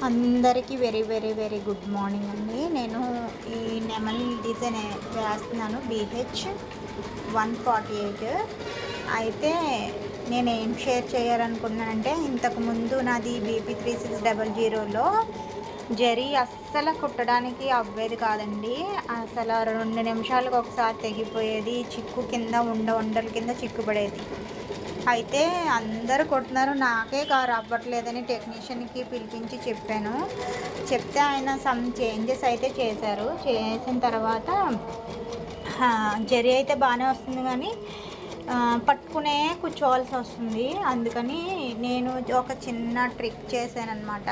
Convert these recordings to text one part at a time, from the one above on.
అందరికీ very very very good morning అండి. నేను ఈ నెమలి డిజైన్ వేస్తున్నాను BH 148. అయితే నేను ఏం షేర్ చేయాలనుకున్నానంటే, ఇంతకుముందు నాది BP 3600లో జరీ అస్సలు కుట్టడానికి అవ్వేది కాదండి. అసలు 2 నిమిషాలకు ఒకసారి తెగిపోయేది, చిక్కు కింద ఉండల కింద చిక్కుపడేది. అయితే అందరూ కుడుతున్నారు, నాకే అవ్వట్లేదని టెక్నీషియన్కి పిలిపించి చెప్పాను. చెప్తే ఆయన సమ్ చేంజెస్ అయితే చేశారు. చేసిన తర్వాత జరీ అయితే బాగానే వస్తుంది, కానీ పట్టుకునే కూర్చోవాల్సి వస్తుంది. అందుకని నేను ఒక చిన్న ట్రిక్ చేశానన్నమాట.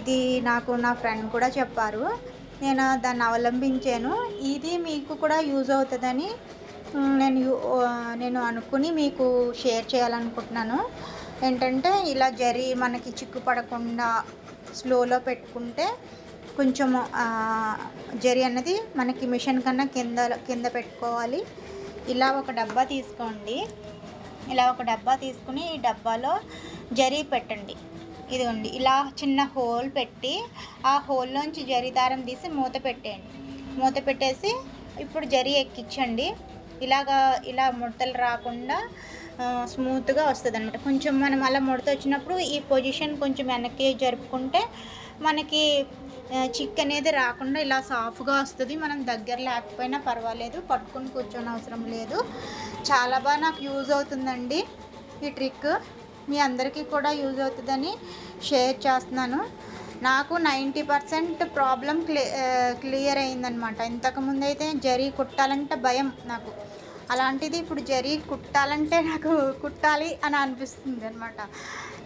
ఇది నాకు నా ఫ్రెండ్ కూడా చెప్పారు, నేను దాన్ని అవలంబించాను. ఇది మీకు కూడా యూజ్ అవుతుందని నేను అనుకుని మీకు షేర్ చేయాలనుకుంటున్నాను. ఏంటంటే, ఇలా జరీ మనకి చిక్కు పడకుండా స్లోలో పెట్టుకుంటే కొంచెం జరీ అన్నది మనకి మిషన్ కన్నా కింద పెట్టుకోవాలి. ఇలా ఒక డబ్బా తీసుకోండి. ఇలా ఒక డబ్బా తీసుకుని ఈ డబ్బాలో జరీ పెట్టండి. ఇదిగోండి, ఇలా చిన్న హోల్ పెట్టి ఆ హోల్లోంచి జరీ దారం తీసి మూత పెట్టేయండి. మూత పెట్టేసి ఇప్పుడు జరీ ఎక్కించండి. ఇలా ముడతలు రాకుండా స్మూత్గా వస్తుంది అనమాట. కొంచెం మనం అలా ముడత వచ్చినప్పుడు ఈ పొజిషన్ కొంచెం వెనక్కి జరుపుకుంటే మనకి చిక్ అనేది రాకుండా ఇలా సాఫ్ట్గా వస్తుంది. మనం దగ్గర లేకపోయినా పర్వాలేదు, పట్టుకుని కూర్చొని అవసరం లేదు. చాలా బాగా నాకు యూజ్ అవుతుందండి ఈ ట్రిక్. మీ అందరికీ కూడా యూజ్ అవుతుందని షేర్ చేస్తున్నాను. నాకు 90% ప్రాబ్లం క్లియర్ అయిందనమాట. ఇంతకుముందు అయితే జరీ కుట్టాలంటే భయం నాకు. అలాంటిది ఇప్పుడు జరీ కుట్టాలంటే నాకు కుట్టాలి అని అనిపిస్తుంది అనమాట.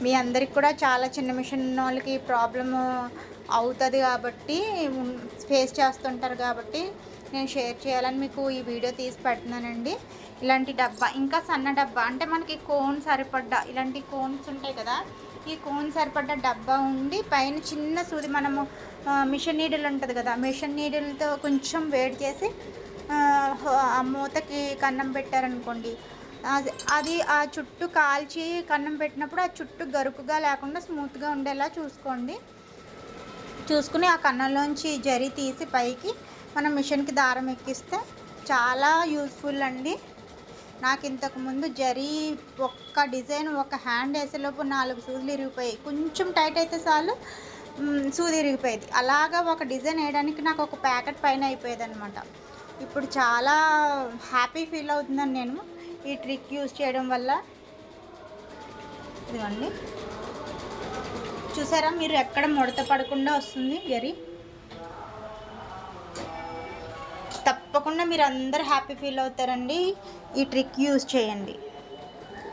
మీ అందరికి కూడా చాలా చిన్న మిషన్ వాళ్ళకి ప్రాబ్లము అవుతుంది కాబట్టి, ఫేస్ చేస్తుంటారు కాబట్టి నేను షేర్ చేయాలని మీకు ఈ వీడియో తీసి పెడుతున్నానండి. ఇలాంటి డబ్బా, ఇంకా సన్న డబ్బా అంటే మనకి కోన్ సరిపడ్డా, ఇలాంటి కోన్స్ ఉంటాయి కదా, ఈ కోన్ సరిపడ్డ డబ్బా ఉండి పైన చిన్న సూది, మనము మిషన్ నీడిల్ ఉంటుంది కదా, మిషన్ నీడిల్తో కొంచెం వేడి చేసి ఆ మూతకి కన్నం పెట్టారనుకోండి, అది ఆ చుట్టూ కాల్చి కన్నం పెట్టినప్పుడు ఆ చుట్టూ గరుకుగా లేకుండా స్మూత్గా ఉండేలా చూసుకుని ఆ కన్నంలోంచి జరీ తీసి పైకి మనం మిషన్కి దారం ఎక్కిస్తే చాలా యూజ్ఫుల్ అండి. నాకు ఇంతకుముందు జరీ ఒక్క డిజైన్ ఒక హ్యాండ్ వేసేలోపు 4 సూదులు ఇరిగిపోయాయి. కొంచెం టైట్ అయితే చాలు సూది ఇరిగిపోయేది. అలాగా ఒక డిజైన్ వేయడానికి నాకు ఒక ప్యాకెట్ పైన అయిపోయేది అనమాట. ఇప్పుడు చాలా హ్యాపీ ఫీల్ అవుతున్నాను నేను ఈ ట్రిక్ యూజ్ చేయడం వల్ల. ఇదిగోండి, చూసారా మీరు, ఎక్కడ ముడత పడకుండా వస్తుంది జరీ. తప్పకుండా మీరు అందరూ హ్యాపీ ఫీల్ అవుతారండి. ఈ ట్రిక్ యూజ్ చేయండి.